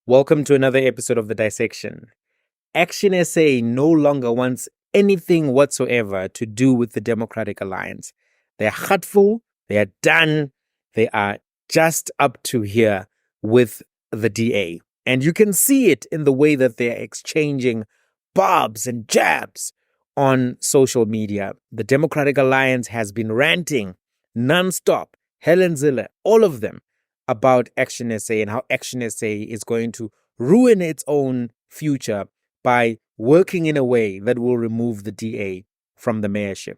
Welcome to another episode of The Dissection. ActionSA no longer wants anything whatsoever to do with the Democratic Alliance. They're hurtful, they are done, they are just up to here with the DA. And you can see it in the way that they're exchanging barbs and jabs on social media. The Democratic Alliance has been ranting nonstop, Helen Zille, all of them, about ActionSA and how ActionSA is going to ruin its own future by working in a way that will remove the DA from the mayorship.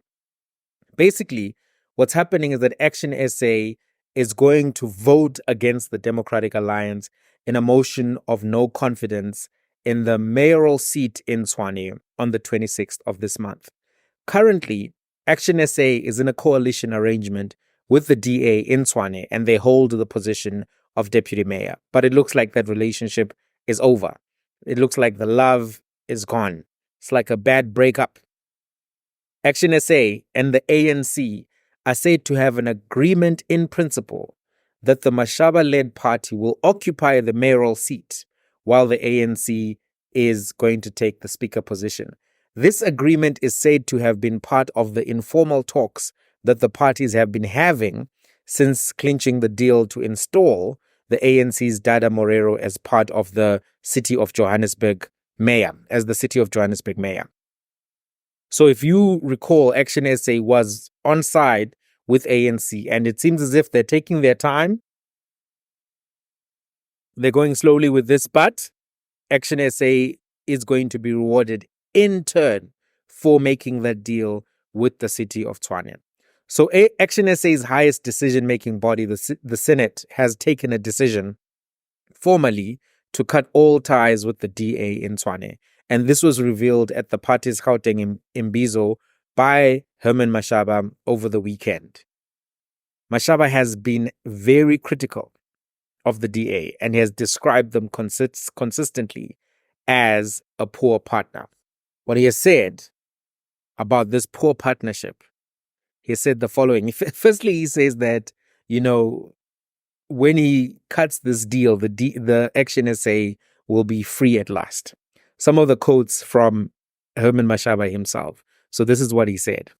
Basically, what's happening is that ActionSA is going to vote against the Democratic Alliance in a motion of no confidence in the mayoral seat in Tshwane on the 26th of this month. Currently, ActionSA is in a coalition arrangement with the DA in Tshwane, and they hold the position of deputy mayor. But it looks like that relationship is over. It looks like the love is gone. It's like a bad breakup. ActionSA and the ANC are said to have an agreement in principle that the Mashaba-led party will occupy the mayoral seat while the ANC is going to take the speaker position. This agreement is said to have been part of the informal talks that the parties have been having since clinching the deal to install the ANC's Dada Morero as part of the City of Johannesburg mayor, as the City of Johannesburg mayor. So if you recall, ActionSA was on side with ANC, and it seems as if they're taking their time. They're going slowly with this, but ActionSA is going to be rewarded in turn for making that deal with the city of Tshwane. So ActionSA's highest decision-making body, the Senate, has taken a decision formally to cut all ties with the DA in Tshwane. And this was revealed at the party's Gauteng Imbizo by Herman Mashaba over the weekend. Mashaba has been very critical of the DA and has described them consistently as a poor partner. What he has said about this poor partnership, he said the following. Firstly, he says that, when he cuts this deal, the ActionSA will be free at last. Some of the quotes from Herman Mashaba himself. So this is what he said.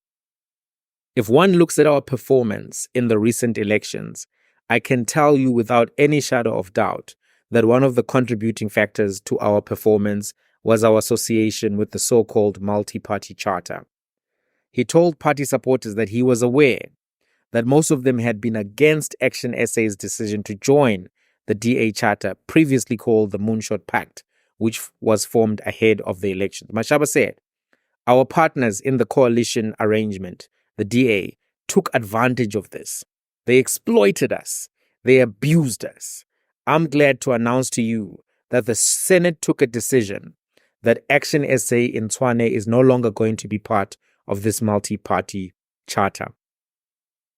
If one looks at our performance in the recent elections, I can tell you without any shadow of doubt that one of the contributing factors to our performance was our association with the so-called multi-party charter. He told party supporters that he was aware that most of them had been against ActionSA's decision to join the DA charter, previously called the moonshot pact, which was formed ahead of the elections. Mashaba said, our partners in the coalition arrangement, the DA, took advantage of this. They exploited us. They abused us. I'm glad to announce to you that the Senate took a decision that ActionSA in Tshwane is no longer going to be part of this multi-party charter.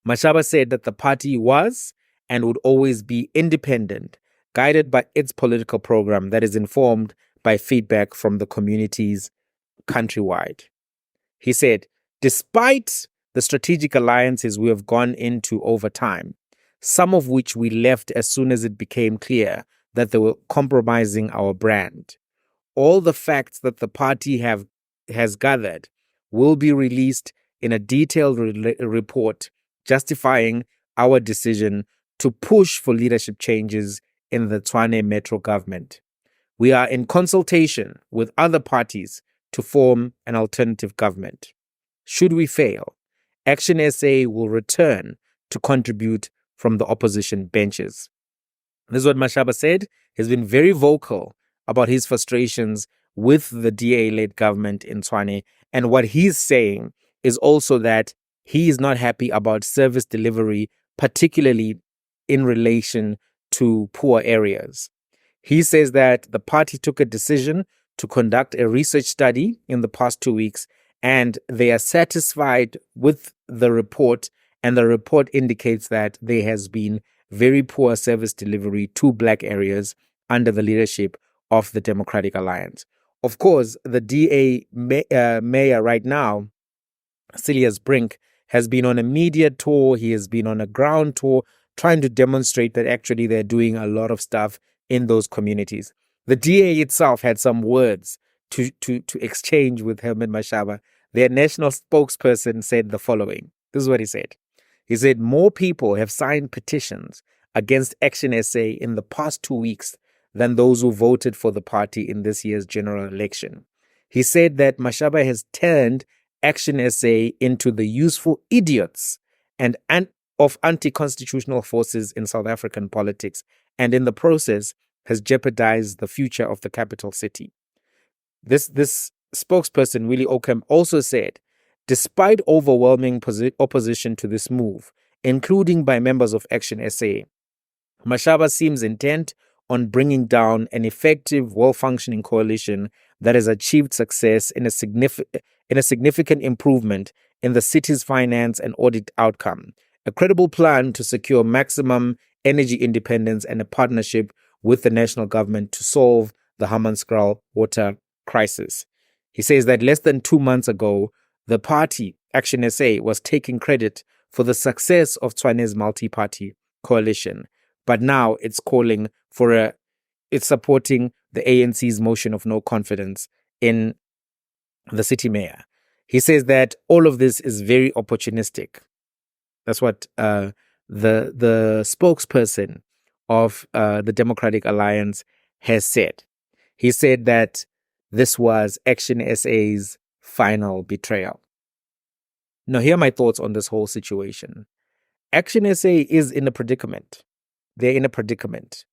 Mashaba said that the party was and would always be independent, guided by its political program that is informed by feedback from the communities countrywide. He said, despite the strategic alliances we have gone into over time, some of which we left as soon as it became clear that they were compromising our brand, all the facts that the party has gathered will be released in a detailed report justifying our decision to push for leadership changes in the Tshwane Metro government. We are in consultation with other parties to form an alternative government. Should we fail, ActionSA will return to contribute from the opposition benches. This is what Mashaba said. He's been very vocal about his frustrations with the DA-led government in Tshwane. And what he's saying is also that he is not happy about service delivery, particularly in relation to poor areas. He says that the party took a decision to conduct a research study in the past 2 weeks, and they are satisfied with the report. And the report indicates that there has been very poor service delivery to black areas under the leadership of the Democratic Alliance. Of course, the DA mayor right now, Celius Brink, has been on a media tour. He has been on a ground tour trying to demonstrate that actually they're doing a lot of stuff in those communities. The DA itself had some words to exchange with Herman Mashaba. Their national spokesperson said the following. This is what he said. He said, more people have signed petitions against ActionSA in the past 2 weeks than those who voted for the party in this year's general election. He said that Mashaba has turned ActionSA into the useful idiots and of anti-constitutional forces in South African politics, and in the process has jeopardized the future of the capital city. This spokesperson, Willie Oakham, also said, despite overwhelming opposition to this move, including by members of ActionSA, Mashaba seems intent on bringing down an effective, well-functioning coalition that has achieved success in a significant improvement in the city's finance and audit outcome, a credible plan to secure maximum energy independence, and a partnership with the national government to solve the Hammanskraal water crisis. He says that less than 2 months ago, the party, ActionSA, was taking credit for the success of Tshwane's multi-party coalition, but now it's calling for it's supporting the ANC's motion of no confidence in the city mayor. He says that all of this is very opportunistic. That's what the spokesperson of the Democratic Alliance has said. He said that this was ActionSA's final betrayal. Now, here are my thoughts on this whole situation. ActionSA is in a predicament. They're in a predicament.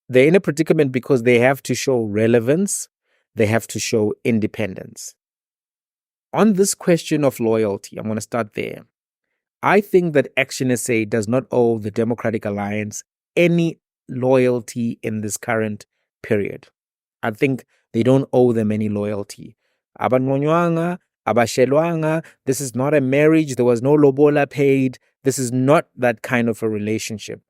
They're in a predicament because they have to show relevance. They have to show independence. On this question of loyalty, I'm going to start there. I think that ActionSA does not owe the Democratic Alliance any loyalty in this current period. I think they don't owe them any loyalty. Abangonywanga, abashelwanga, this is not a marriage. There was no lobola paid. This is not that kind of a relationship.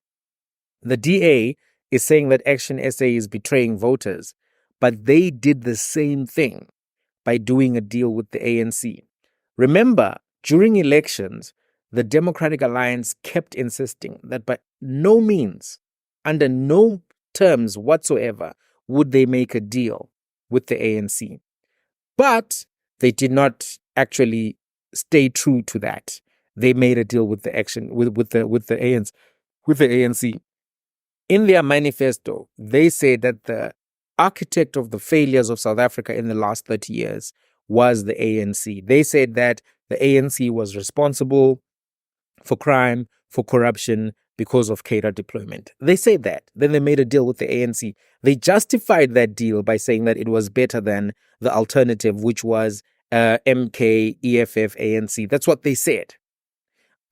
The DA is saying that ActionSA is betraying voters, but they did the same thing by doing a deal with the ANC. Remember, during elections, the Democratic Alliance kept insisting that by no means, under no terms whatsoever, would they make a deal with the ANC. But they did not actually stay true to that. They made a deal with the ANC. In their manifesto, they say that the architect of the failures of South Africa in the last 30 years was the ANC. They said that the ANC was responsible for crime, for corruption, because of cadre deployment. They said that. Then they made a deal with the ANC. They justified that deal by saying that it was better than the alternative, which was MK, EFF, ANC. That's what they said.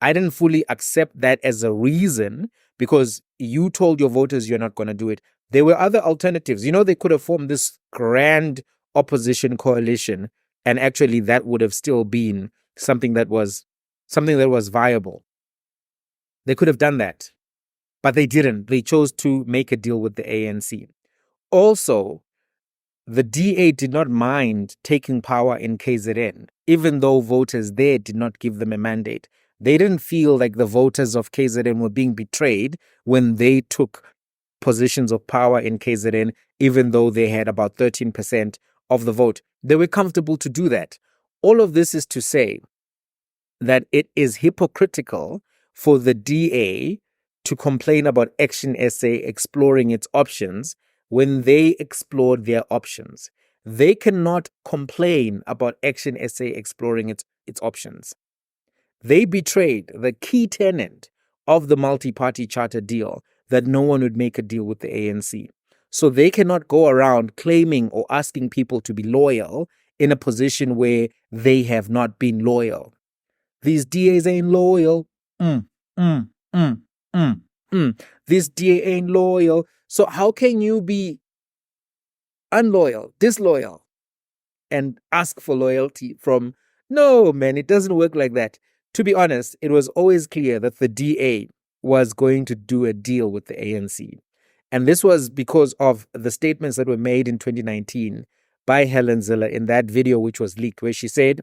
I didn't fully accept that as a reason because you told your voters you're not going to do it. There were other alternatives. You know, they could have formed this grand opposition coalition, and actually that would have still been something that was viable. They could have done that, but they didn't. They chose to make a deal with the ANC. Also, the DA did not mind taking power in KZN, even though voters there did not give them a mandate. They didn't feel like the voters of KZN were being betrayed when they took positions of power in KZN, even though they had about 13% of the vote. They were comfortable to do that. All of this is to say that it is hypocritical for the DA to complain about ActionSA exploring its options when they explored their options. They cannot complain about ActionSA exploring its options. They betrayed the key tenet of the multi-party charter deal, that no one would make a deal with the ANC. So they cannot go around claiming or asking people to be loyal in a position where they have not been loyal. These DAs ain't loyal. This DA ain't loyal. So how can you be unloyal, disloyal, and ask for loyalty from... No, man, it doesn't work like that. To be honest, it was always clear that the DA was going to do a deal with the ANC. And this was because of the statements that were made in 2019 by Helen Ziller in that video which was leaked, where she said,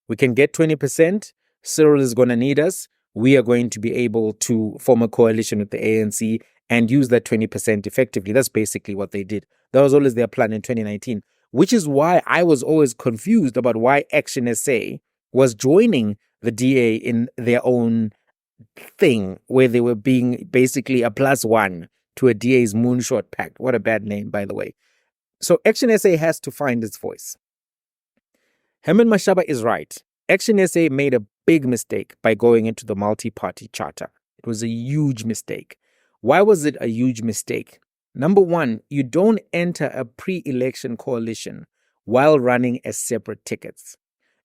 we can get 20%, Cyril is going to need us, we are going to be able to form a coalition with the ANC, and use that 20% effectively. That's basically what they did. That was always their plan in 2019, which is why I was always confused about why ActionSA was joining the DA in their own thing, where they were being basically a +1 to a DA's moonshot pact. What a bad name, by the way. So ActionSA has to find its voice. Herman Mashaba is right. ActionSA made a big mistake by going into the multi-party charter. It was a huge mistake. Why was it a huge mistake? Number one, you don't enter a pre-election coalition while running as separate tickets.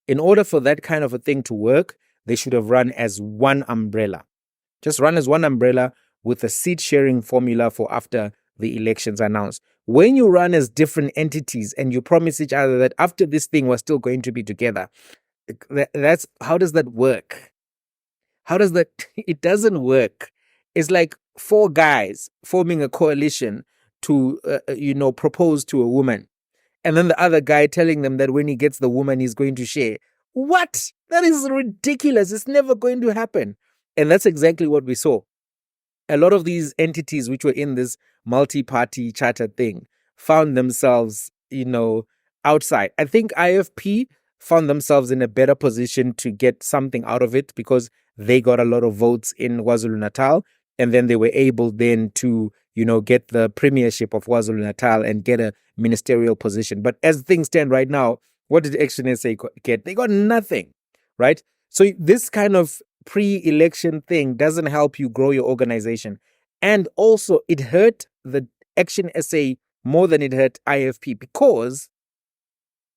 In order for that kind of a thing to work, they should have run as one umbrella. Just run as one umbrella with a seat sharing formula for after the elections are announced. When you run as different entities and you promise each other that after this thing we're still going to be together, that's how does that work? How does that? It doesn't work. It's like four guys forming a coalition to, propose to a woman, and then the other guy telling them that when he gets the woman, he's going to share. What? That is ridiculous. It's never going to happen. And that's exactly what we saw. A lot of these entities which were in this multi-party charter thing found themselves, outside. I think IFP found themselves in a better position to get something out of it because they got a lot of votes in KwaZulu-Natal, and then they were able then to, get the premiership of KwaZulu-Natal and get a ministerial position. But as things stand right now, what did ActionSA get? They got nothing, right? So this kind of pre-election thing doesn't help you grow your organization. And also it hurt the ActionSA more than it hurt IFP because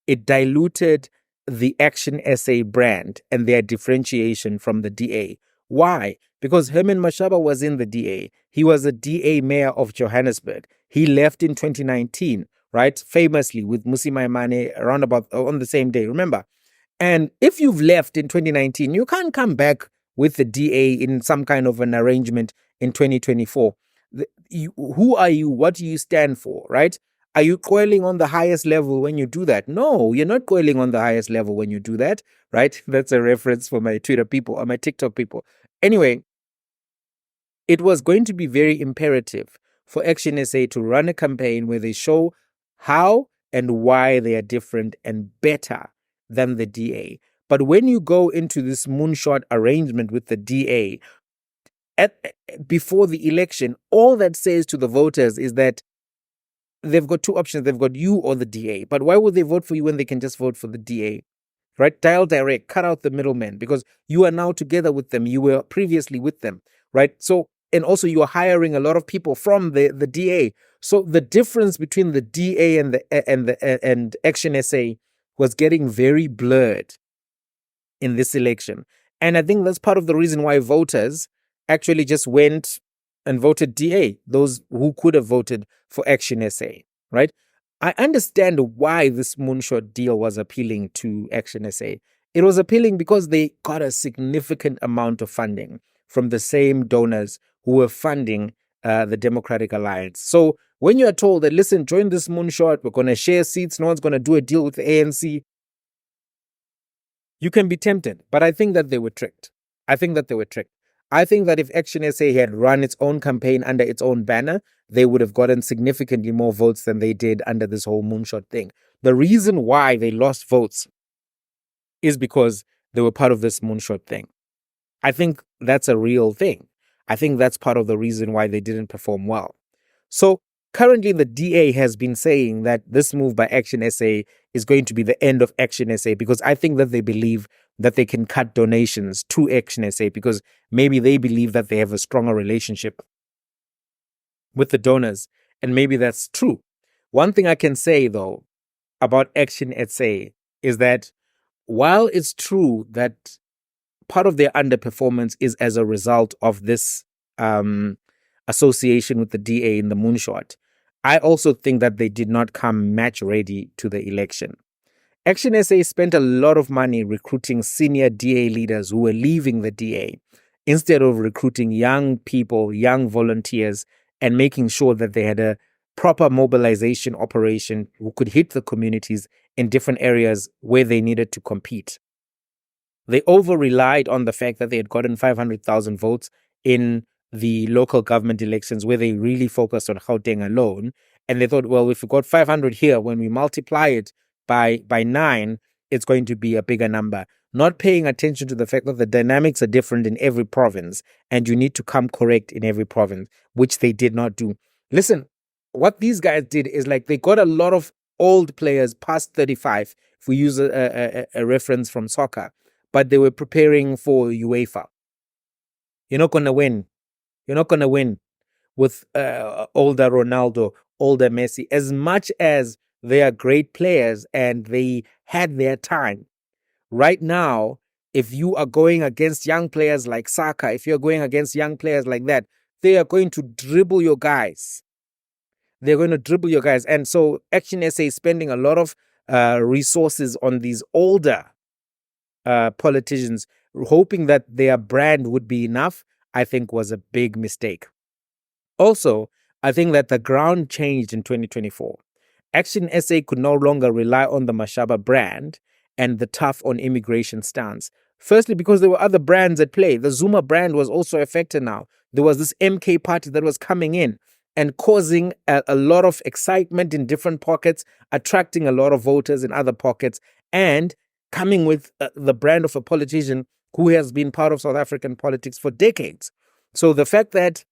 it diluted the ActionSA brand and their differentiation from the DA. Why? Because Herman Mashaba was in the DA. He was a DA mayor of Johannesburg. He left in 2019, right? Famously with Musi Maimane around about on the same day, remember? And if you've left in 2019, you can't come back with the DA in some kind of an arrangement in 2024. Who are you? What do you stand for, right? Are you coiling on the highest level when you do that? No, you're not coiling on the highest level when you do that, right? That's a reference for my Twitter people or my TikTok people. Anyway, it was going to be very imperative for ActionSA to run a campaign where they show how and why they are different and better than the DA. But when you go into this moonshot arrangement with the DA before the election, all that says to the voters is that they've got two options. They've got you or the DA. But why would they vote for you when they can just vote for the DA? Right? Dial direct, cut out the middleman because you are now together with them. You were previously with them, right? So, and also you are hiring a lot of people from the DA. So the difference between the DA and ActionSA was getting very blurred in this election. And I think that's part of the reason why voters actually just went and voted DA, those who could have voted for ActionSA, right? I understand why this moonshot deal was appealing to ActionSA. It was appealing because they got a significant amount of funding from the same donors who were funding the Democratic Alliance. So when you are told that, listen, join this moonshot, we're going to share seats, no one's going to do a deal with the ANC, you can be tempted. But I think that they were tricked. I think that if ActionSA had run its own campaign under its own banner, they would have gotten significantly more votes than they did under this whole moonshot thing. The reason why they lost votes is because they were part of this moonshot thing. I think that's a real thing. I think that's part of the reason why they didn't perform well. So currently the DA has been saying that this move by ActionSA is going to be the end of ActionSA because I think that they believe that they can cut donations to ActionSA because maybe they believe that they have a stronger relationship with the donors. And maybe that's true. One thing I can say, though, about ActionSA is that while it's true that part of their underperformance is as a result of this association with the DA in the moonshot, I also think that they did not come match ready to the election. ActionSA spent a lot of money recruiting senior DA leaders who were leaving the DA instead of recruiting young people, young volunteers, and making sure that they had a proper mobilization operation who could hit the communities in different areas where they needed to compete. They over-relied on the fact that they had gotten 500,000 votes in the local government elections where they really focused on Gauteng alone. And they thought, well, if we got 500 here, when we multiply it by 9, it's going to be a bigger number. Not paying attention to the fact that the dynamics are different in every province and you need to come correct in every province, which they did not do. Listen, what these guys did is like they got a lot of old players past 35, if we use a reference from soccer, but they were preparing for UEFA. You're not going to win. You're not going to win with older Ronaldo, older Messi, as much as they are great players and they had their time. Right now, if you are going against young players like Saka, if you're going against young players like that, they are going to dribble your guys. They're going to dribble your guys. And so ActionSA is spending a lot of resources on these older politicians, hoping that their brand would be enough, I think was a big mistake. Also, I think that the ground changed in 2024. ActionSA could no longer rely on the Mashaba brand and the tough on immigration stance. Firstly, because there were other brands at play. The Zuma brand was also affected now. There was this MK party that was coming in and causing a lot of excitement in different pockets, attracting a lot of voters in other pockets, and coming with the brand of a politician who has been part of South African politics for decades. So the fact that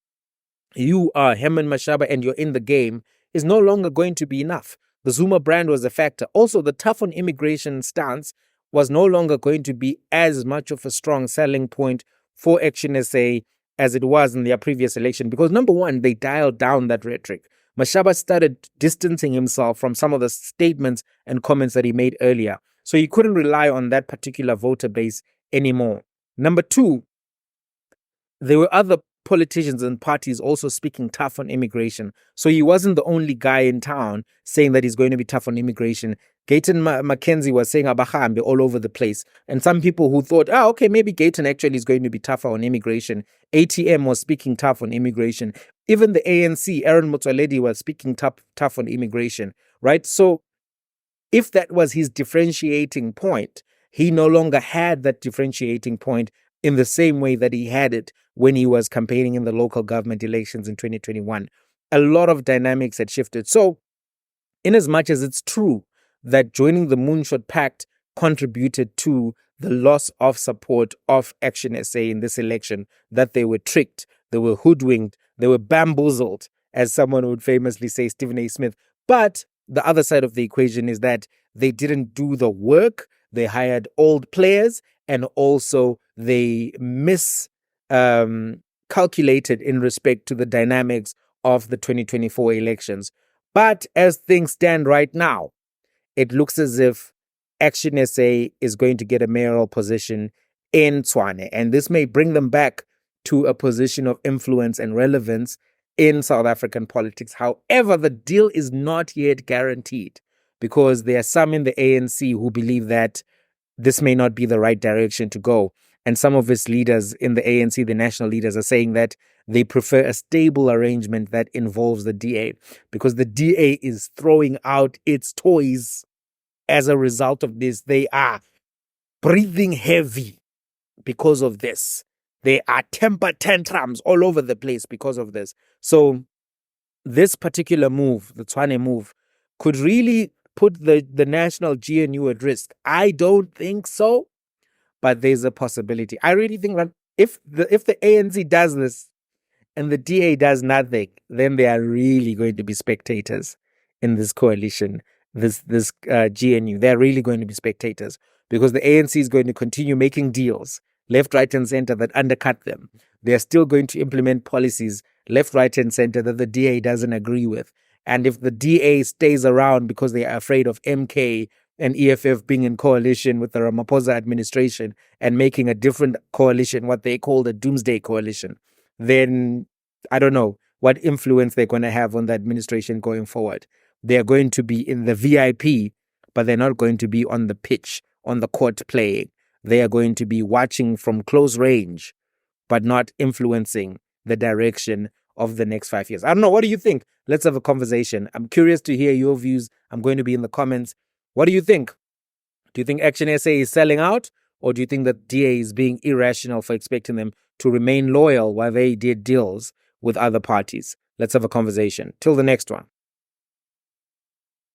you are Herman Mashaba and you're in the game is no longer going to be enough. The Zuma brand was a factor. Also, the tough on immigration stance was no longer going to be as much of a strong selling point for ActionSA as it was in their previous election. Because number one, they dialed down that rhetoric. Mashaba started distancing himself from some of the statements and comments that he made earlier. So he couldn't rely on that particular voter base anymore. Number two, there were other politicians and parties also speaking tough on immigration. So he wasn't the only guy in town saying that he's going to be tough on immigration. Gayton Mackenzie was saying abahambe all over the place. And some people who thought, okay, maybe Gayton actually is going to be tougher on immigration. ATM was speaking tough on immigration. Even the ANC, Aaron Motsoaledi, was speaking tough on immigration, right? So if that was his differentiating point, he no longer had that differentiating point in the same way that he had it when he was campaigning in the local government elections in 2021. A lot of dynamics had shifted. So, in as much as it's true that joining the Moonshot Pact contributed to the loss of support of ActionSA in this election, that they were tricked, they were hoodwinked, they were bamboozled, as someone would famously say, Stephen A. Smith. But the other side of the equation is that they didn't do the work. They hired old players, and also they calculated in respect to the dynamics of the 2024 elections. But as things stand right now, it looks as if ActionSA is going to get a mayoral position in Tshwane, and this may bring them back to a position of influence and relevance in South African politics. However, the deal is not yet guaranteed, because there are some in the ANC who believe that this may not be the right direction to go. And some of its leaders in the ANC, the national leaders, are saying that they prefer a stable arrangement that involves the DA, because the DA is throwing out its toys as a result of this. They are breathing heavy because of this. There are temper tantrums all over the place because of this. So this particular move, the Tshwane move, could really put the national GNU at risk. I don't think so, but there's a possibility. I really think that if the ANC does this and the DA does nothing, then they are really going to be spectators in this coalition, this GNU. They're really going to be spectators, because the ANC is going to continue making deals left, right, and center that undercut them. They're still going to implement policies left, right, and center that the DA doesn't agree with. And if the DA stays around because they are afraid of MK and EFF being in coalition with the Ramaphosa administration and making a different coalition, what they call the Doomsday Coalition, then I don't know what influence they're going to have on the administration going forward. They're going to be in the VIP, but they're not going to be on the pitch, on the court playing. They are going to be watching from close range, but not influencing the direction of the next 5 years. I don't know. What do you think? Let's have a conversation. I'm curious to hear your views. I'm going to be in the comments. What do you think? Do you think ActionSA is selling out, or do you think that DA is being irrational for expecting them to remain loyal while they did deals with other parties. Let's have a conversation. Till the next one.